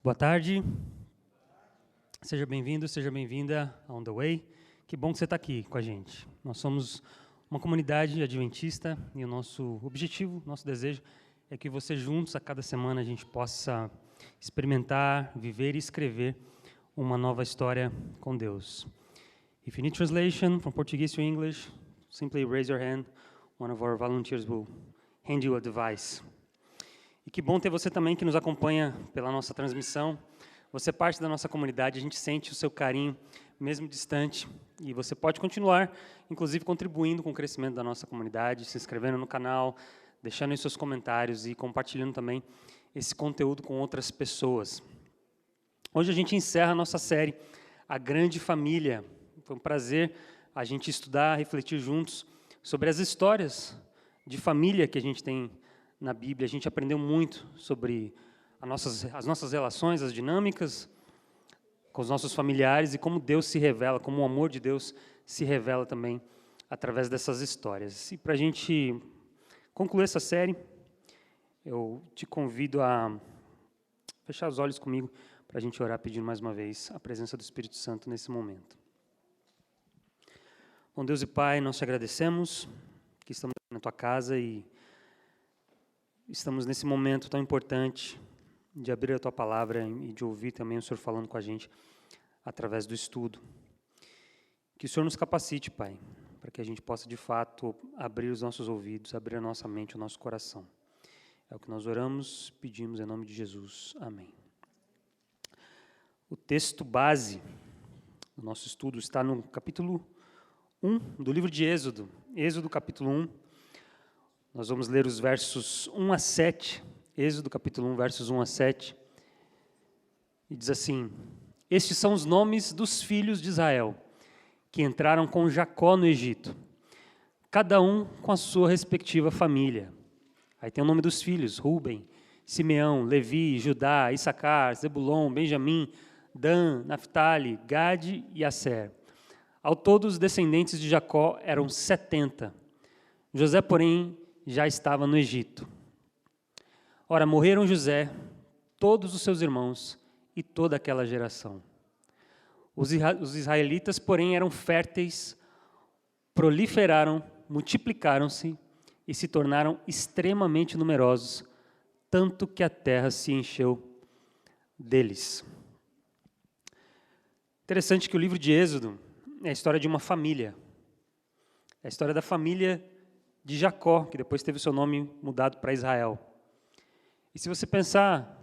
Boa tarde, seja bem-vindo, seja bem-vinda a On The Way. Que bom que você está aqui com a gente. Nós somos uma comunidade adventista e o nosso objetivo, nosso desejo é que você juntos, a cada semana, a gente possa experimentar, viver e escrever uma nova história com Deus. If you need translation from Portuguese to English, simply raise your hand. One of our volunteers will hand you a device. E que bom ter você também que nos acompanha pela nossa transmissão. Você é parte da nossa comunidade, a gente sente o seu carinho, mesmo distante. E você pode continuar, inclusive, contribuindo com o crescimento da nossa comunidade, se inscrevendo no canal, deixando aí seus comentários e compartilhando também esse conteúdo com outras pessoas. Hoje a gente encerra a nossa série, A Grande Família. Foi um prazer a gente estudar, refletir juntos sobre as histórias de família que a gente tem na Bíblia. A gente aprendeu muito sobre as nossas relações, as dinâmicas com os nossos familiares e como Deus se revela, como o amor de Deus se revela também através dessas histórias. E para a gente concluir essa série, eu te convido a fechar os olhos comigo para a gente orar pedindo mais uma vez a presença do Espírito Santo nesse momento. Bom Deus e Pai, nós te agradecemos que estamos na tua casa e estamos nesse momento tão importante de abrir a Tua Palavra e de ouvir também o Senhor falando com a gente através do estudo. Que o Senhor nos capacite, Pai, para que a gente possa, de fato, abrir os nossos ouvidos, abrir a nossa mente, o nosso coração. É o que nós oramos, pedimos em nome de Jesus. Amém. O texto base do nosso estudo está no capítulo 1 do livro de Êxodo. Êxodo, capítulo 1. Nós vamos ler os versos 1 a 7, Êxodo capítulo 1, versos 1 a 7, e diz assim: Estes são os nomes dos filhos de Israel, que entraram com Jacó no Egito, cada um com a sua respectiva família. Aí tem o nome dos filhos: Ruben, Simeão, Levi, Judá, Issacar, Zebulon, Benjamim, Dan, Naftali, Gade e Asser. Ao todo, os descendentes de Jacó eram 70. José, porém, já estava no Egito. Ora, morreram José, todos os seus irmãos e toda aquela geração. Os israelitas, porém, eram férteis, proliferaram, multiplicaram-se e se tornaram extremamente numerosos, tanto que a terra se encheu deles. Interessante que o livro de Êxodo é a história de uma família. É a história da família de Jacó, que depois teve o seu nome mudado para Israel. E se você pensar,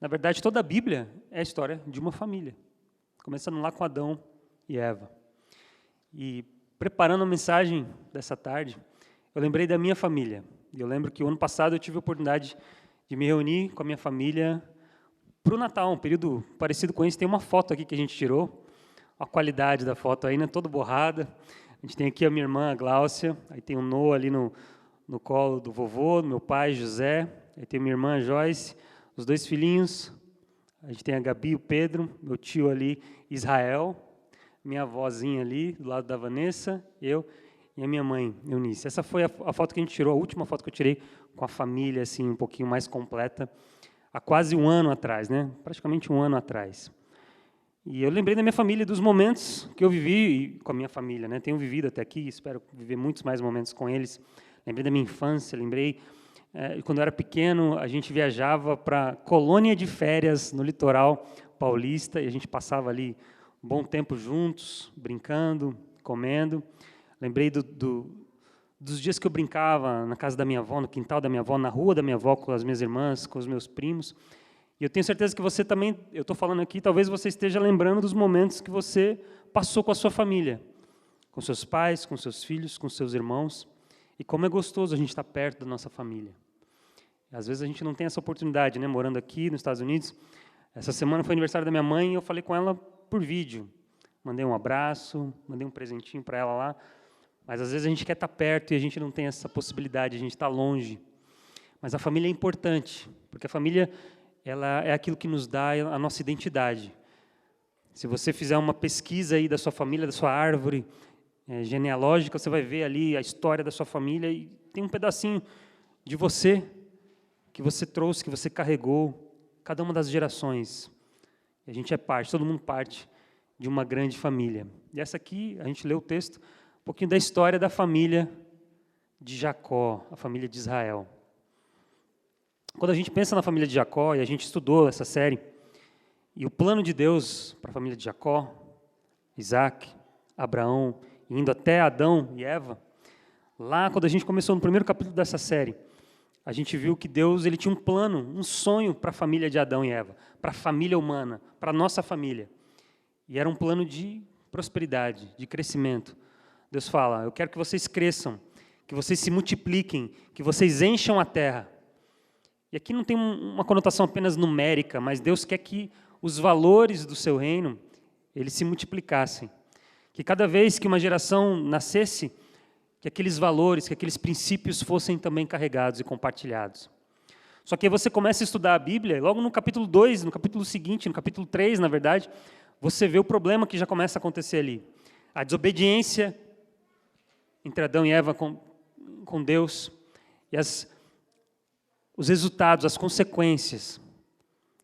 na verdade, toda a Bíblia é a história de uma família, começando lá com Adão e Eva. E preparando a mensagem dessa tarde, eu lembrei da minha família. E eu lembro que o ano passado eu tive a oportunidade de me reunir com a minha família para o Natal, um período parecido com esse. Tem uma foto aqui que a gente tirou, a qualidade da foto ainda toda borrada. A gente tem aqui a minha irmã, a Gláucia, aí tem o Noah ali no colo do vovô, meu pai, José, aí tem minha irmã, a Joyce, os dois filhinhos, a gente tem a Gabi e o Pedro, meu tio ali, Israel, minha avózinha ali, do lado da Vanessa, eu e a minha mãe, Eunice. Essa foi a foto que a gente tirou, a última foto que eu tirei com a família, assim, um pouquinho mais completa, há quase um ano atrás, né? Praticamente um ano atrás. E eu lembrei da minha família, dos momentos que eu vivi com a minha família, né? Tenho vivido até aqui, espero viver muitos mais momentos com eles. Lembrei da minha infância, lembrei quando eu era pequeno, a gente viajava para colônia de férias no litoral paulista e a gente passava ali um bom tempo juntos, brincando, comendo. Lembrei dos dias que eu brincava na casa da minha avó, no quintal da minha avó, na rua da minha avó, com as minhas irmãs, com os meus primos. E eu tenho certeza que você também, eu estou falando aqui, talvez você esteja lembrando dos momentos que você passou com a sua família, com seus pais, com seus filhos, com seus irmãos, e como é gostoso a gente estar perto da nossa família. Às vezes a gente não tem essa oportunidade, né, morando aqui nos Estados Unidos. Essa semana foi aniversário da minha mãe e eu falei com ela por vídeo. Mandei um abraço, mandei um presentinho para ela lá, mas às vezes a gente quer estar perto e a gente não tem essa possibilidade, a gente está longe. Mas a família é importante, porque a família ela é aquilo que nos dá a nossa identidade. Se você fizer uma pesquisa aí da sua família, da sua árvore genealógica, você vai ver ali a história da sua família e tem um pedacinho de você que você trouxe, que você carregou cada uma das gerações. E a gente é parte, todo mundo parte de uma grande família. E essa aqui, a gente leu o texto, um pouquinho da história da família de Jacó, a família de Israel. Quando a gente pensa na família de Jacó, e a gente estudou essa série, e o plano de Deus para a família de Jacó, Isaac, Abraão, indo até Adão e Eva, lá quando a gente começou no primeiro capítulo dessa série, a gente viu que Deus ele tinha um plano, um sonho para a família de Adão e Eva, para a família humana, para a nossa família. E era um plano de prosperidade, de crescimento. Deus fala, eu quero que vocês cresçam, que vocês se multipliquem, que vocês encham a terra. E aqui não tem uma conotação apenas numérica, mas Deus quer que os valores do seu reino, eles se multiplicassem. Que cada vez que uma geração nascesse, que aqueles valores, que aqueles princípios fossem também carregados e compartilhados. Só que aí você começa a estudar a Bíblia, e logo no capítulo 2, no capítulo seguinte, no capítulo 3, na verdade, você vê o problema que já começa a acontecer ali. A desobediência entre Adão e Eva com Deus, e os resultados, as consequências,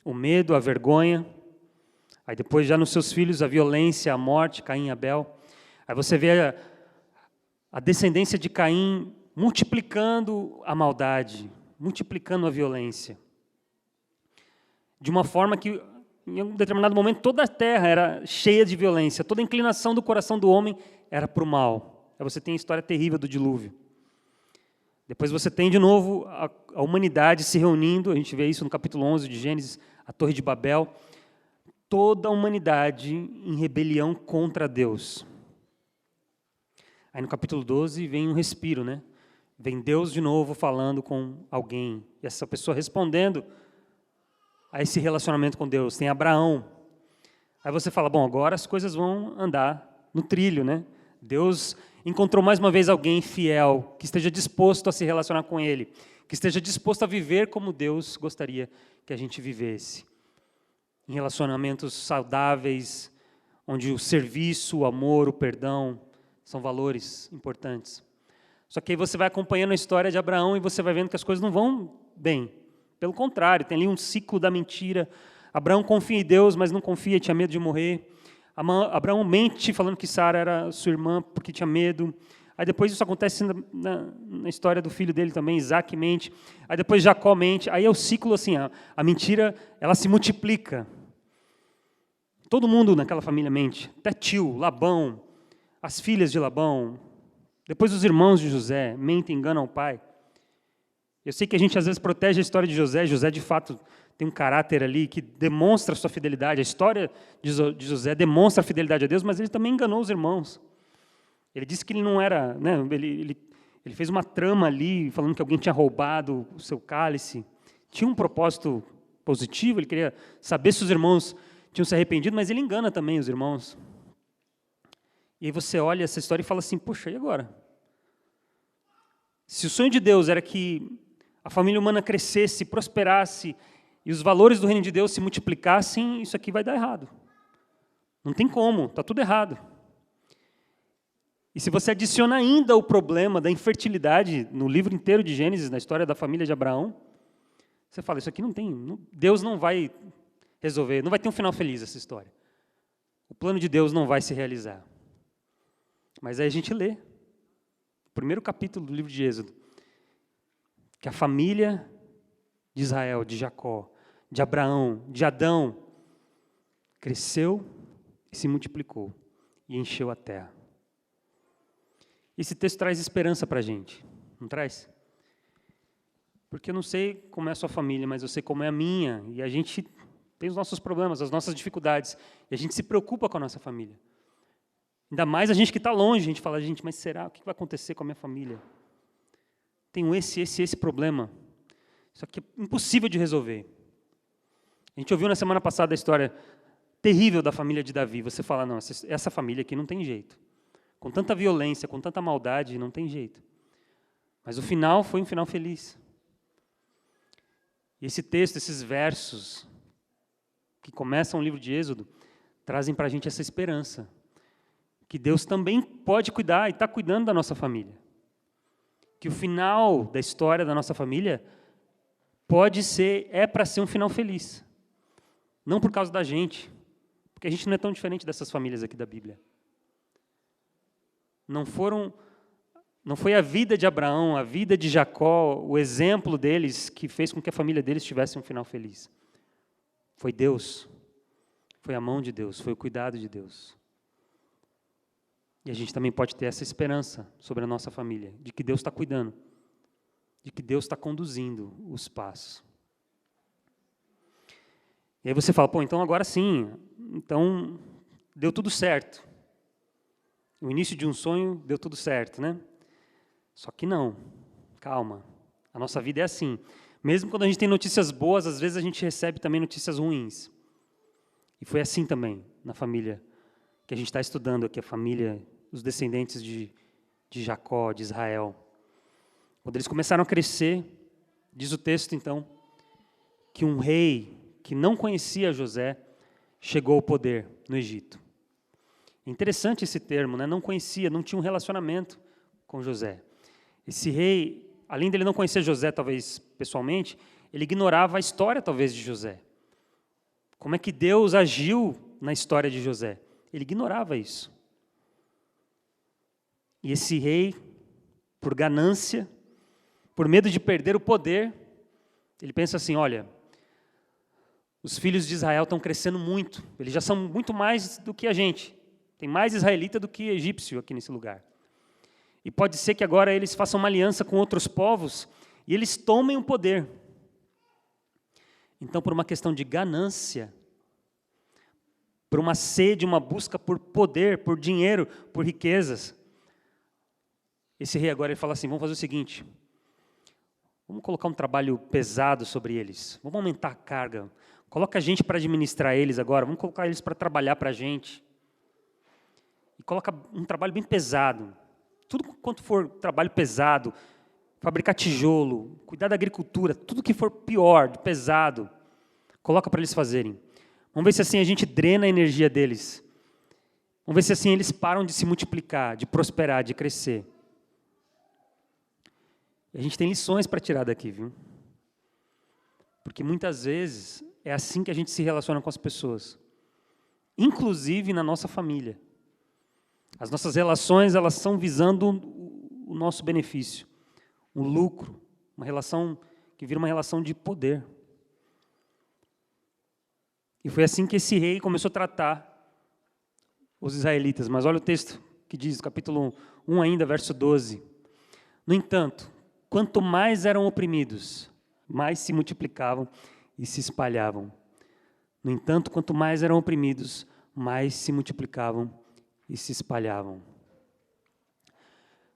o medo, a vergonha, aí depois já nos seus filhos a violência, a morte, Caim e Abel. Aí você vê a descendência de Caim multiplicando a maldade, multiplicando a violência. De uma forma que, em um determinado momento, toda a terra era cheia de violência, toda a inclinação do coração do homem era para o mal. Aí você tem a história terrível do dilúvio. Depois você tem, de novo, a humanidade se reunindo, a gente vê isso no capítulo 11 de Gênesis, a Torre de Babel, toda a humanidade em rebelião contra Deus. Aí no capítulo 12 vem um respiro, né? Vem Deus de novo falando com alguém, e essa pessoa respondendo a esse relacionamento com Deus. Tem Abraão. Aí você fala, bom, agora as coisas vão andar no trilho, né? Deus encontrou mais uma vez alguém fiel, que esteja disposto a se relacionar com Ele, que esteja disposto a viver como Deus gostaria que a gente vivesse. Em relacionamentos saudáveis, onde o serviço, o amor, o perdão são valores importantes. Só que aí você vai acompanhando a história de Abraão e você vai vendo que as coisas não vão bem. Pelo contrário, tem ali um ciclo da mentira. Abraão confia em Deus, mas não confia, tinha medo de morrer. Abraão mente falando que Sara era sua irmã porque tinha medo. Aí depois isso acontece na história do filho dele também, Isaac mente. Aí depois Jacó mente. Aí é o ciclo assim, a mentira ela se multiplica. Todo mundo naquela família mente. Até tio, Labão, as filhas de Labão. Depois os irmãos de José mentem, enganam o pai. Eu sei que a gente às vezes protege a história de José. José de fato tem um caráter ali que demonstra a sua fidelidade. A história de José demonstra a fidelidade a Deus, mas ele também enganou os irmãos. Ele disse que ele não era, né, ele fez uma trama ali, falando que alguém tinha roubado o seu cálice. Tinha um propósito positivo, ele queria saber se os irmãos tinham se arrependido, mas ele engana também os irmãos. E aí você olha essa história e fala assim, poxa, e agora? Se o sonho de Deus era que a família humana crescesse, prosperasse, e os valores do reino de Deus se multiplicassem, isso aqui vai dar errado. Não tem como, está tudo errado. E se você adiciona ainda o problema da infertilidade no livro inteiro de Gênesis, na história da família de Abraão, você fala, isso aqui não tem, Deus não vai resolver, não vai ter um final feliz essa história. O plano de Deus não vai se realizar. Mas aí a gente lê, o primeiro capítulo do livro de Êxodo, que a família de Israel, de Jacó, de Abraão, de Adão, cresceu e se multiplicou e encheu a terra. Esse texto traz esperança para a gente, não traz? Porque eu não sei como é a sua família, mas eu sei como é a minha, e a gente tem os nossos problemas, as nossas dificuldades, e a gente se preocupa com a nossa família. Ainda mais a gente que está longe, a gente fala, gente, mas será? O que vai acontecer com a minha família? Tenho esse problema. Isso aqui é impossível de resolver. A gente ouviu na semana passada a história terrível da família de Davi. Você fala, não, essa família aqui não tem jeito. Com tanta violência, com tanta maldade, não tem jeito. Mas o final foi um final feliz. E esse texto, esses versos que começam o livro de Êxodo, trazem para a gente essa esperança. Que Deus também pode cuidar e está cuidando da nossa família. Que o final da história da nossa família é para ser um final feliz. Não por causa da gente, porque a gente não é tão diferente dessas famílias aqui da Bíblia. Não foi a vida de Abraão, a vida de Jacó, o exemplo deles que fez com que a família deles tivesse um final feliz. Foi Deus, foi a mão de Deus, foi o cuidado de Deus. E a gente também pode ter essa esperança sobre a nossa família, de que Deus está cuidando, de que Deus está conduzindo os passos. E aí você fala, então agora sim, então deu tudo certo. O início de um sonho deu tudo certo, né? Só que não, calma, a nossa vida é assim. Mesmo quando a gente tem notícias boas, às vezes a gente recebe também notícias ruins. E foi assim também na família que a gente está estudando aqui, a família, os descendentes de Jacó, de Israel. Quando eles começaram a crescer, diz o texto então, que um rei que não conhecia José chegou ao poder no Egito. Interessante esse termo, né? Não conhecia, não tinha um relacionamento com José. Esse rei, além dele não conhecer José, talvez pessoalmente, ele ignorava a história, talvez, de José. Como é que Deus agiu na história de José? Ele ignorava isso. E esse rei, por ganância, por medo de perder o poder, ele pensa assim, olha, os filhos de Israel estão crescendo muito, eles já são muito mais do que a gente. Tem mais israelita do que egípcio aqui nesse lugar. E pode ser que agora eles façam uma aliança com outros povos e eles tomem o poder. Então, por uma questão de ganância, por uma sede, uma busca por poder, por dinheiro, por riquezas, esse rei agora ele fala assim, vamos fazer o seguinte, vamos colocar um trabalho pesado sobre eles, vamos aumentar a carga, coloca a gente para administrar eles agora, vamos colocar eles para trabalhar para a gente. E coloca um trabalho bem pesado. Tudo quanto for trabalho pesado, fabricar tijolo, cuidar da agricultura, tudo que for pior, pesado, coloca para eles fazerem. Vamos ver se assim a gente drena a energia deles. Vamos ver se assim eles param de se multiplicar, de prosperar, de crescer. E a gente tem lições para tirar daqui, viu? Porque muitas vezes é assim que a gente se relaciona com as pessoas, inclusive na nossa família. As nossas relações, elas são visando o nosso benefício, o lucro, uma relação que vira uma relação de poder. E foi assim que esse rei começou a tratar os israelitas. Mas olha o texto que diz, capítulo 1 ainda, verso 12. No entanto, quanto mais eram oprimidos, mais se multiplicavam e se espalhavam. No entanto, quanto mais eram oprimidos, mais se multiplicavam e se espalhavam.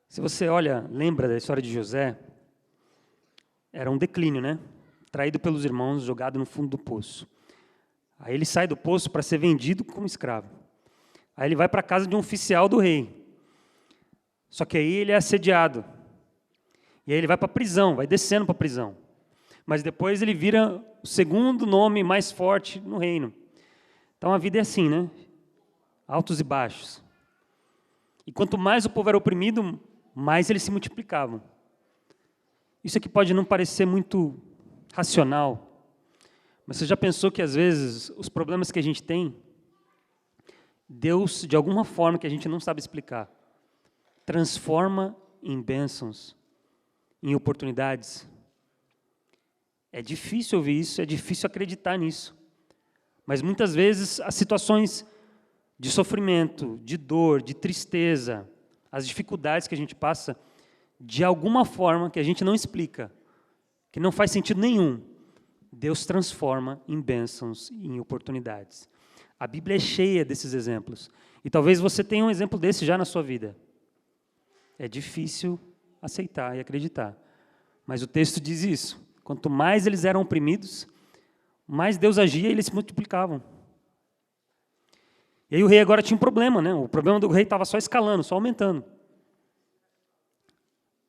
Se você lembra da história de José, era um declínio, né? Traído pelos irmãos, jogado no fundo do poço. Aí ele sai do poço para ser vendido como escravo. Aí ele vai para a casa de um oficial do rei. Só que aí ele é assediado. E aí ele vai para a prisão, vai descendo para a prisão. Mas depois ele vira o segundo nome mais forte no reino. Então a vida é assim, né? Altos e baixos. E quanto mais o povo era oprimido, mais eles se multiplicavam. Isso aqui pode não parecer muito racional, mas você já pensou que às vezes os problemas que a gente tem, Deus, de alguma forma que a gente não sabe explicar, transforma em bênçãos, em oportunidades? É difícil ouvir isso, é difícil acreditar nisso. Mas muitas vezes as situações de sofrimento, de dor, de tristeza, as dificuldades que a gente passa, de alguma forma que a gente não explica, que não faz sentido nenhum, Deus transforma em bênçãos e em oportunidades. A Bíblia é cheia desses exemplos. E talvez você tenha um exemplo desse já na sua vida. É difícil aceitar e acreditar. Mas o texto diz isso. Quanto mais eles eram oprimidos, mais Deus agia e eles se multiplicavam. E aí o rei agora tinha um problema, né? O problema do rei estava só escalando, só aumentando.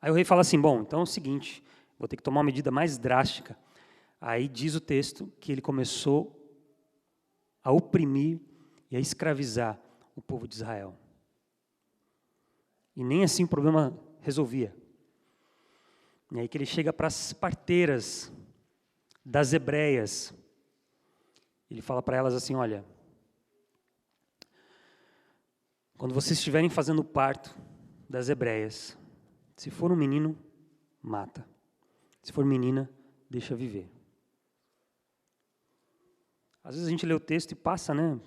Aí o rei fala assim, bom, então é o seguinte, vou ter que tomar uma medida mais drástica. Aí diz o texto que ele começou a oprimir e a escravizar o povo de Israel. E nem assim o problema resolvia. E aí que ele chega para as parteiras das hebreias. Ele fala para elas assim, olha, quando vocês estiverem fazendo o parto das hebreias, se for um menino, mata. Se for menina, deixa viver. Às vezes a gente lê o texto e passa, né,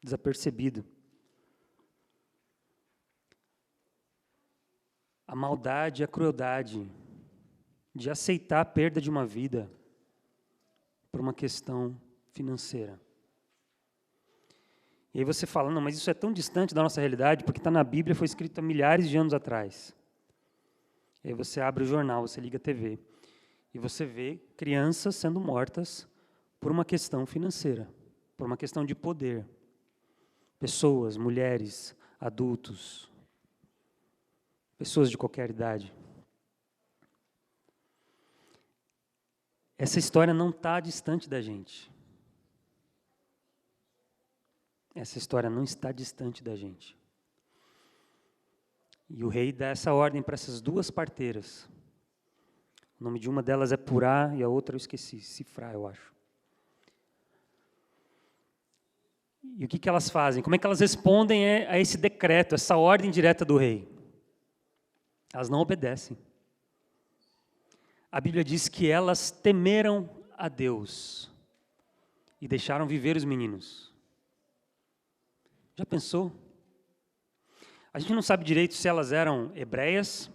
desapercebido. A maldade, a crueldade de aceitar a perda de uma vida por uma questão financeira. E aí você fala, não, mas isso é tão distante da nossa realidade, porque está na Bíblia, foi escrito há milhares de anos atrás. E aí você abre o jornal, você liga a TV, e você vê crianças sendo mortas por uma questão financeira, por uma questão de poder. Pessoas, mulheres, adultos, pessoas de qualquer idade. Essa história não está distante da gente. Essa história não está distante da gente. E o rei dá essa ordem para essas duas parteiras. O nome de uma delas é Purá e a outra eu esqueci, Cifrá, eu acho. E o que elas fazem? Como é que elas respondem a esse decreto, essa ordem direta do rei? Elas não obedecem. A Bíblia diz que elas temeram a Deus e deixaram viver os meninos. Já pensou? A gente não sabe direito se elas eram hebreias.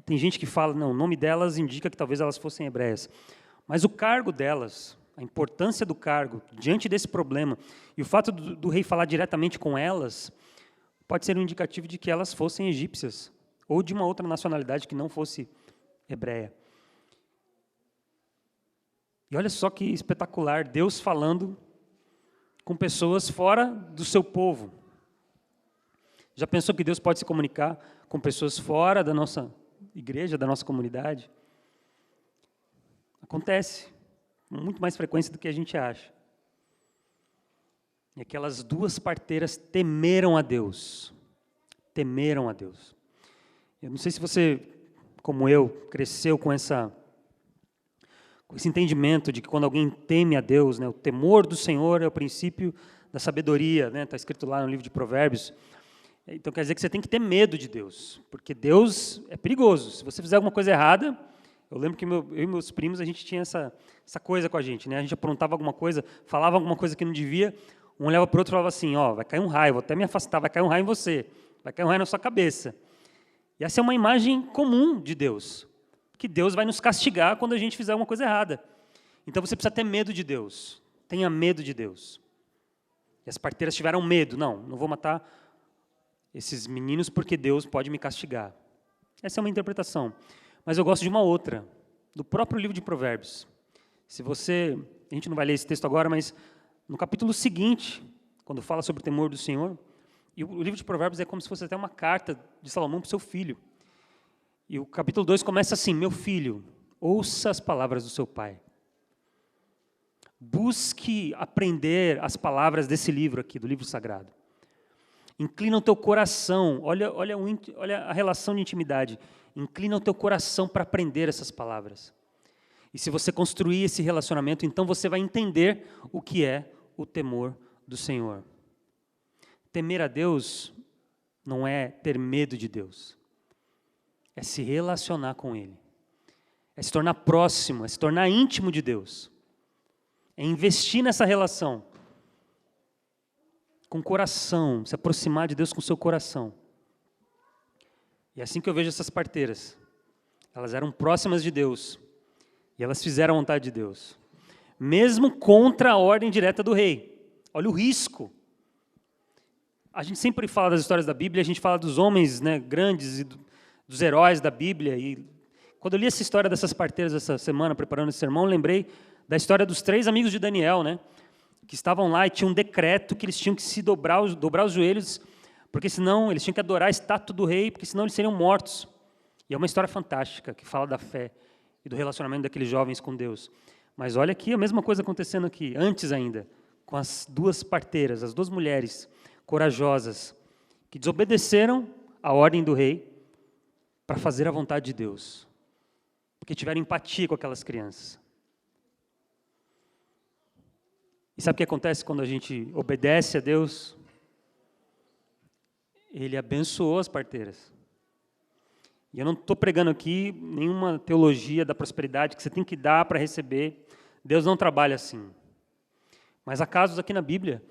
Tem gente que fala, não, o nome delas indica que talvez elas fossem hebreias. Mas o cargo delas, a importância do cargo, diante desse problema, e o fato do rei falar diretamente com elas, pode ser um indicativo de que elas fossem egípcias, ou de uma outra nacionalidade que não fosse hebreia. E olha só que espetacular, Deus falando com pessoas fora do seu povo. Já pensou que Deus pode se comunicar com pessoas fora da nossa igreja, da nossa comunidade? Acontece, com muito mais frequência do que a gente acha. E aquelas duas parteiras temeram a Deus. Temeram a Deus. Eu não sei se você, como eu, cresceu com esse entendimento de que quando alguém teme a Deus, né, o temor do Senhor é o princípio da sabedoria, né, está escrito lá no livro de Provérbios. Então quer dizer que você tem que ter medo de Deus, porque Deus é perigoso. Se você fizer alguma coisa errada, eu lembro que eu e meus primos, a gente tinha essa coisa com a gente, né? A gente aprontava alguma coisa, falava alguma coisa que não devia, um olhava para o outro e falava assim, ó, vai cair um raio, vou até me afastar, vai cair um raio em você, vai cair um raio na sua cabeça. E essa é uma imagem comum de Deus, que Deus vai nos castigar quando a gente fizer alguma coisa errada. Então você precisa ter medo de Deus, tenha medo de Deus. E as parteiras tiveram medo, não vou matar esses meninos porque Deus pode me castigar. Essa é uma interpretação. Mas eu gosto de uma outra, do próprio livro de Provérbios. A gente não vai ler esse texto agora, mas no capítulo seguinte, quando fala sobre o temor do Senhor, e o livro de Provérbios é como se fosse até uma carta de Salomão para o seu filho. E o capítulo 2 começa assim, meu filho, ouça as palavras do seu pai. Busque aprender as palavras desse livro aqui, do livro sagrado. Inclina o teu coração, olha a relação de intimidade. Inclina o teu coração para aprender essas palavras. E se você construir esse relacionamento, então você vai entender o que é o temor do Senhor. Temer a Deus não é ter medo de Deus. É se relacionar com Ele. É se tornar próximo, é se tornar íntimo de Deus. É investir nessa relação. Com o coração, se aproximar de Deus com o seu coração. E é assim que eu vejo essas parteiras. Elas eram próximas de Deus. E elas fizeram a vontade de Deus. Mesmo contra a ordem direta do rei. Olha o risco. A gente sempre fala das histórias da Bíblia, a gente fala dos homens, né, grandes e dos heróis da Bíblia. E quando eu li essa história dessas parteiras essa semana, preparando esse sermão, eu lembrei da história dos 3 amigos de Daniel, né? Que estavam lá e tinha um decreto que eles tinham que se dobrar os joelhos, porque senão eles tinham que adorar a estátua do rei, porque senão eles seriam mortos. E é uma história fantástica, que fala da fé e do relacionamento daqueles jovens com Deus. Mas olha aqui a mesma coisa acontecendo aqui, antes ainda, com as duas parteiras, as 2 mulheres corajosas, que desobedeceram a ordem do rei para fazer a vontade de Deus, porque tiveram empatia com aquelas crianças. E sabe o que acontece quando a gente obedece a Deus? Ele abençoou as parteiras. E eu não estou pregando aqui nenhuma teologia da prosperidade que você tem que dar para receber. Deus não trabalha assim. Mas há casos aqui na Bíblia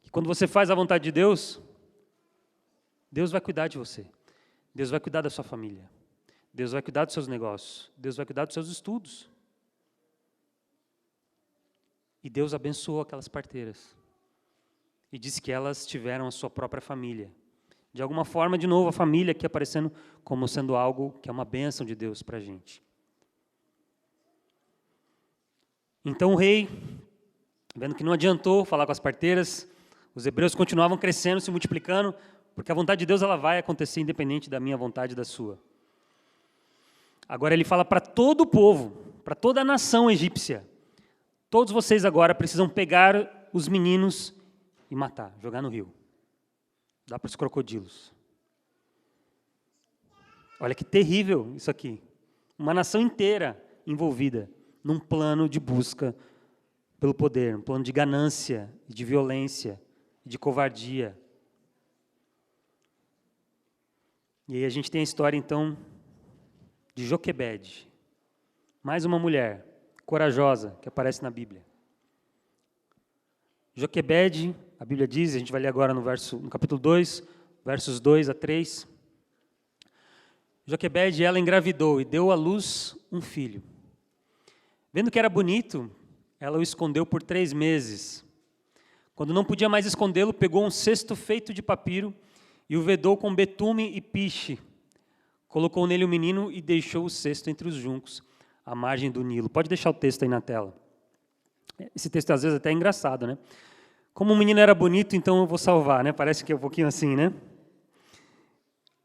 que quando você faz a vontade de Deus, Deus vai cuidar de você. Deus vai cuidar da sua família. Deus vai cuidar dos seus negócios. Deus vai cuidar dos seus estudos. E Deus abençoou aquelas parteiras. E disse que elas tiveram a sua própria família. De alguma forma, de novo, a família aqui aparecendo como sendo algo que é uma bênção de Deus para a gente. Então o rei, vendo que não adiantou falar com as parteiras, os hebreus continuavam crescendo, se multiplicando, porque a vontade de Deus ela vai acontecer independente da minha vontade e da sua. Agora ele fala para todo o povo, para toda a nação egípcia, todos vocês agora precisam pegar os meninos e matar, jogar no rio. Dá para os crocodilos. Olha que terrível isso aqui. Uma nação inteira envolvida num plano de busca pelo poder, um plano de ganância, de violência, de covardia. E aí a gente tem a história, então, de Joquebede. Mais uma mulher corajosa que aparece na Bíblia. Joquebede, a Bíblia diz, a gente vai ler agora no capítulo 2, versos 2 a 3. Joquebede, ela engravidou e deu à luz um filho. Vendo que era bonito, ela o escondeu por 3 meses. Quando não podia mais escondê-lo, pegou um cesto feito de papiro e o vedou com betume e piche. Colocou nele o menino e deixou o cesto entre os juncos, à margem do Nilo. Pode deixar o texto aí na tela. Esse texto às vezes até é engraçado, né? Como o menino era bonito, então eu vou salvar, né? Parece que é um pouquinho assim, né?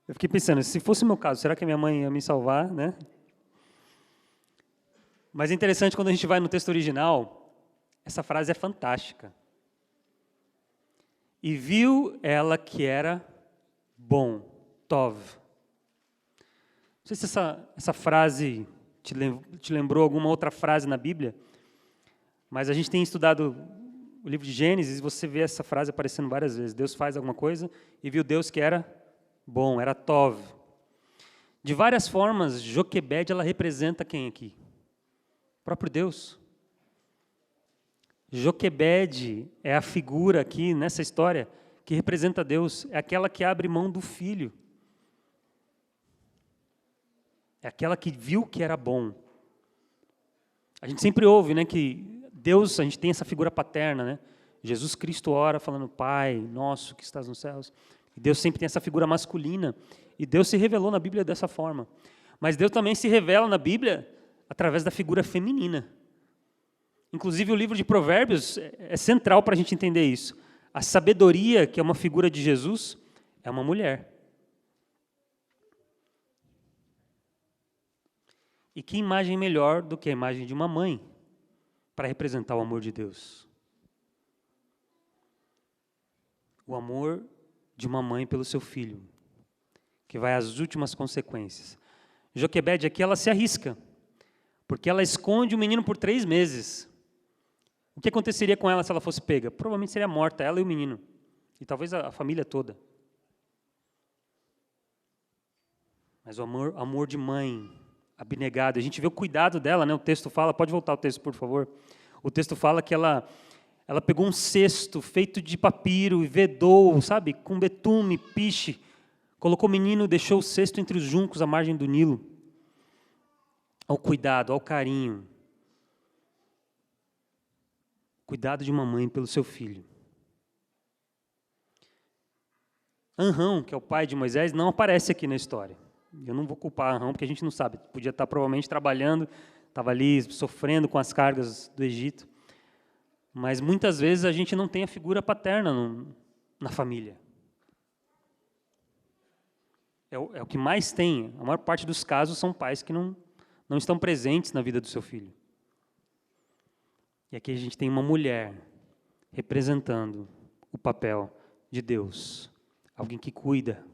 Eu fiquei pensando, se fosse o meu caso, será que a minha mãe ia me salvar, né? Mas é interessante quando a gente vai no texto original, essa frase é fantástica. E viu ela que era bom, tov. Não sei se essa frase te lembrou alguma outra frase na Bíblia, mas a gente tem estudado o livro de Gênesis e você vê essa frase aparecendo várias vezes. Deus faz alguma coisa e viu Deus que era bom, era tov. De várias formas, Joquebede, ela representa quem aqui? O próprio Deus. Joquebede é a figura aqui, nessa história, que representa Deus. É aquela que abre mão do filho. É aquela que viu que era bom. A gente sempre ouve, né, que Deus, a gente tem essa figura paterna, né? Jesus Cristo ora falando, Pai nosso que estás nos céus. E Deus sempre tem essa figura masculina. E Deus se revelou na Bíblia dessa forma. Mas Deus também se revela na Bíblia através da figura feminina. Inclusive o livro de Provérbios é central para a gente entender isso. A sabedoria, que é uma figura de Jesus, é uma mulher. E que imagem melhor do que a imagem de uma mãe para representar o amor de Deus? O amor de uma mãe pelo seu filho, que vai às últimas consequências. Joquebede aqui, ela se arrisca, porque ela esconde o menino por 3 meses. O que aconteceria com ela se ela fosse pega? Provavelmente seria morta, ela e o menino, e talvez a família toda. Mas o amor de mãe, abnegado, a gente vê o cuidado dela, né? O texto fala, pode voltar o texto, por favor. O texto fala que ela pegou um cesto feito de papiro e vedou, sabe, com betume, piche, colocou o menino, deixou o cesto entre os juncos à margem do Nilo. Ao cuidado, ao carinho. Cuidado de uma mãe pelo seu filho. Anrão, que é o pai de Moisés, não aparece aqui na história. Eu não vou culpar Anrão, porque a gente não sabe. Podia estar provavelmente trabalhando, estava ali sofrendo com as cargas do Egito. Mas muitas vezes a gente não tem a figura paterna na família. É o que mais tem. A maior parte dos casos são pais que não estão presentes na vida do seu filho. E aqui a gente tem uma mulher representando o papel de Deus. Alguém que cuida.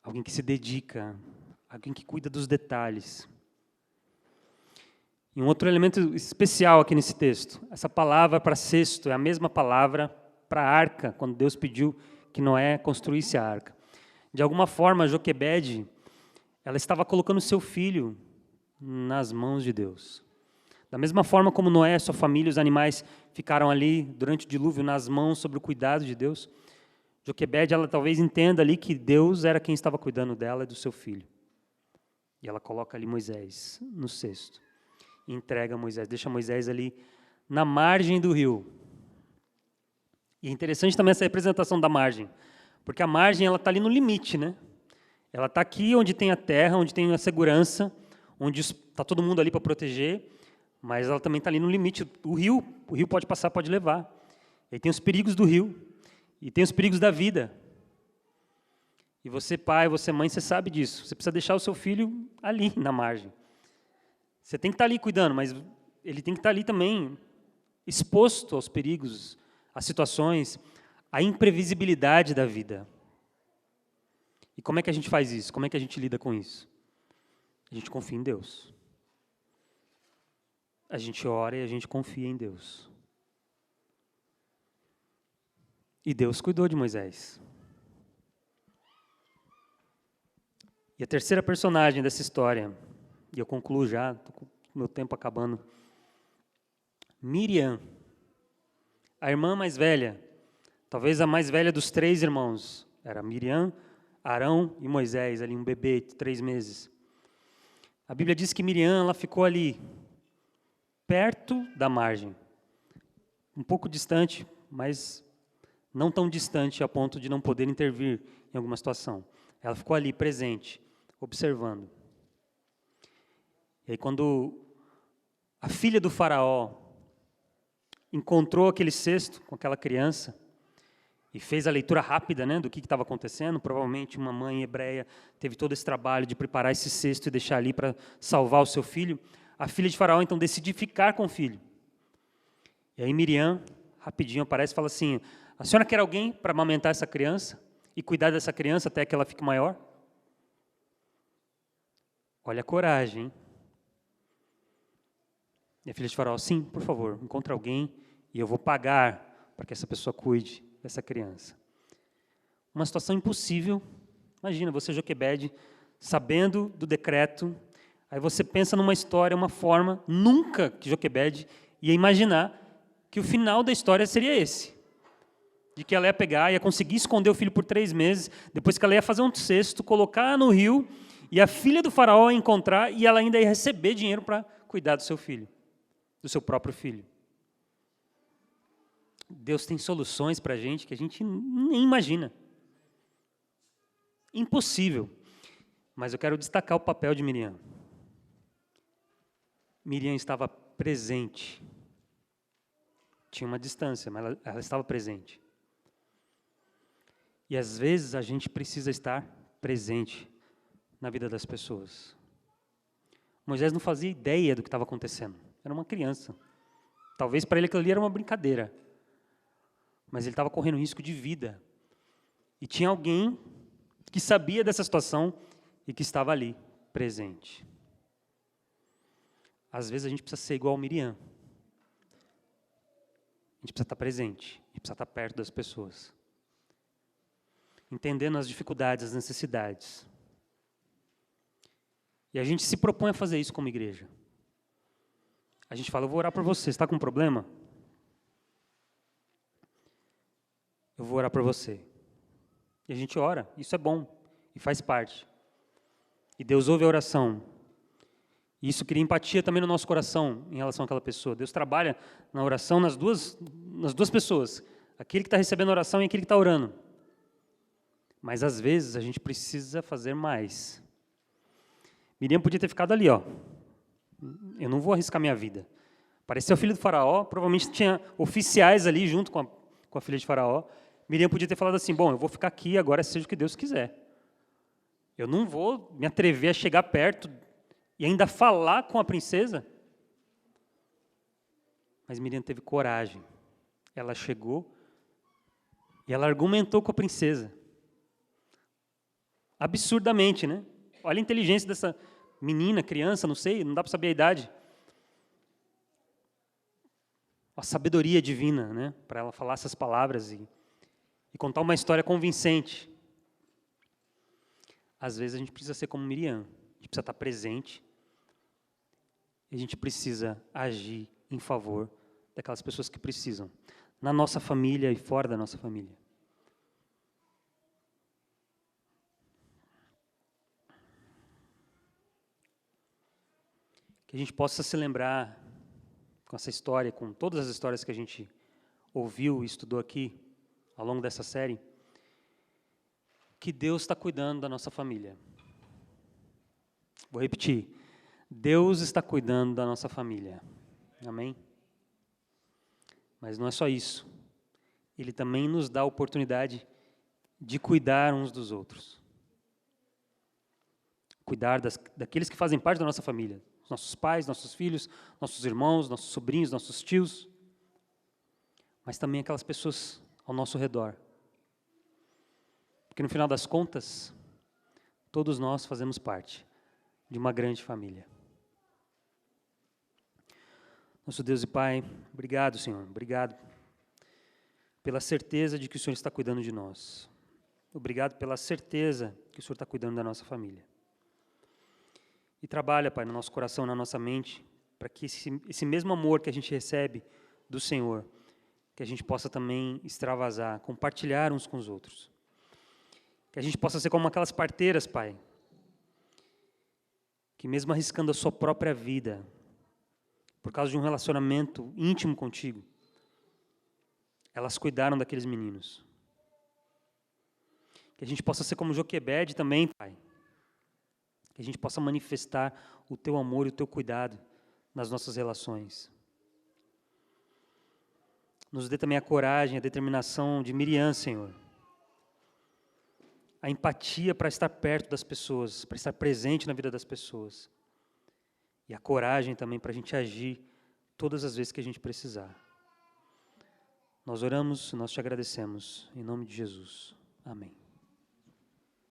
Alguém que se dedica. Alguém que cuida dos detalhes. E um outro elemento especial aqui nesse texto, essa palavra para cesto é a mesma palavra para arca, quando Deus pediu que Noé construísse a arca. De alguma forma, Joquebede, ela estava colocando seu filho nas mãos de Deus. Da mesma forma como Noé, sua família, os animais ficaram ali durante o dilúvio nas mãos sob o cuidado de Deus, Joquebede, ela talvez entenda ali que Deus era quem estava cuidando dela e do seu filho. E ela coloca ali Moisés no cesto. E entrega Moisés, deixa Moisés ali na margem do rio. E é interessante também essa representação da margem, porque a margem ela está ali no limite, né? Ela está aqui onde tem a terra, onde tem a segurança, onde está todo mundo ali para proteger, mas ela também está ali no limite. O rio pode passar, pode levar. E aí tem os perigos do rio, e tem os perigos da vida. E você, pai, você, mãe, você sabe disso. Você precisa deixar o seu filho ali, na margem. Você tem que estar ali cuidando, mas ele tem que estar ali também, exposto aos perigos, às situações, à imprevisibilidade da vida. E como é que a gente faz isso? Como é que a gente lida com isso? A gente confia em Deus. A gente ora e a gente confia em Deus. E Deus cuidou de Moisés. E a terceira personagem dessa história, e eu concluo já, estou com o meu tempo acabando. Miriam, a irmã mais velha, talvez a mais velha dos 3 irmãos. Era Miriam, Arão e Moisés, ali um bebê de 3 meses. A Bíblia diz que Miriam ela ficou ali, perto da margem. Um pouco distante, mas não tão distante a ponto de não poder intervir em alguma situação. Ela ficou ali, presente, observando. E aí, quando a filha do faraó encontrou aquele cesto com aquela criança e fez a leitura rápida, né, do que estava acontecendo, provavelmente uma mãe hebreia teve todo esse trabalho de preparar esse cesto e deixar ali para salvar o seu filho, a filha de faraó, então, decide ficar com o filho. E aí Miriam, rapidinho, aparece e fala assim, a senhora quer alguém para amamentar essa criança e cuidar dessa criança até que ela fique maior? Olha a coragem, hein? E a filha de faraó, sim, por favor, encontre alguém e eu vou pagar para que essa pessoa cuide dessa criança. Uma situação impossível. Imagina, você, Joquebede, sabendo do decreto, aí você pensa numa história, uma forma, nunca que Joquebede ia imaginar que o final da história seria esse. De que ela ia pegar, ia conseguir esconder o filho por 3 meses, depois que ela ia fazer um cesto, colocar no rio, e a filha do faraó ia encontrar, e ela ainda ia receber dinheiro para cuidar do seu filho, do seu próprio filho. Deus tem soluções para a gente que a gente nem imagina. Impossível. Mas eu quero destacar o papel de Miriam. Miriam estava presente. Tinha uma distância, mas ela estava presente. E às vezes a gente precisa estar presente na vida das pessoas. Moisés não fazia ideia do que estava acontecendo. Era uma criança. Talvez para ele aquilo ali era uma brincadeira. Mas ele estava correndo risco de vida. E tinha alguém que sabia dessa situação e que estava ali, presente. Às vezes a gente precisa ser igual a Miriam. A gente precisa estar presente. E precisa estar perto das pessoas. Entendendo as dificuldades, as necessidades. E a gente se propõe a fazer isso como igreja. A gente fala, eu vou orar por você, você está com um problema? Eu vou orar por você. E a gente ora, isso é bom, e faz parte. E Deus ouve a oração. E isso cria empatia também no nosso coração em relação àquela pessoa. Deus trabalha na oração nas duas pessoas. Aquele que está recebendo a oração e aquele que está orando. Mas às vezes a gente precisa fazer mais. Miriam podia ter ficado ali, ó. Eu não vou arriscar minha vida. Pareceu o filho do faraó, provavelmente tinha oficiais ali junto com a filha de faraó. Miriam podia ter falado assim, bom, eu vou ficar aqui, agora seja o que Deus quiser. Eu não vou me atrever a chegar perto e ainda falar com a princesa. Mas Miriam teve coragem. Ela chegou e ela argumentou com a princesa. Absurdamente, né? Olha a inteligência dessa menina, criança, não sei, não dá para saber a idade. a sabedoria divina, né, para ela falar essas palavras e contar uma história convincente. Às vezes a gente precisa ser como Miriam, a gente precisa estar presente, e a gente precisa agir em favor daquelas pessoas que precisam, na nossa família e fora da nossa família. Que a gente possa se lembrar com essa história, com todas as histórias que a gente ouviu e estudou aqui ao longo dessa série, que Deus está cuidando da nossa família. Vou repetir. Deus está cuidando da nossa família. Amém? Mas não é só isso. Ele também nos dá a oportunidade de cuidar uns dos outros. Cuidar daqueles que fazem parte da nossa família. Nossos pais, nossos filhos, nossos irmãos, nossos sobrinhos, nossos tios. Mas também aquelas pessoas ao nosso redor. Porque no final das contas, todos nós fazemos parte de uma grande família. Nosso Deus e Pai, obrigado, Senhor, obrigado pela certeza de que o Senhor está cuidando de nós. Obrigado pela certeza que o Senhor está cuidando da nossa família. E trabalha, Pai, no nosso coração, na nossa mente, para que esse mesmo amor que a gente recebe do Senhor, que a gente possa também extravasar, compartilhar uns com os outros. Que a gente possa ser como aquelas parteiras, Pai, que mesmo arriscando a sua própria vida, por causa de um relacionamento íntimo contigo, elas cuidaram daqueles meninos. Que a gente possa ser como Joquebede também, Pai. Que a gente possa manifestar o Teu amor e o Teu cuidado nas nossas relações. Nos dê também a coragem, a determinação de Miriam, Senhor. A empatia para estar perto das pessoas, para estar presente na vida das pessoas. E a coragem também para a gente agir todas as vezes que a gente precisar. Nós oramos, nós te agradecemos. Em nome de Jesus. Amém.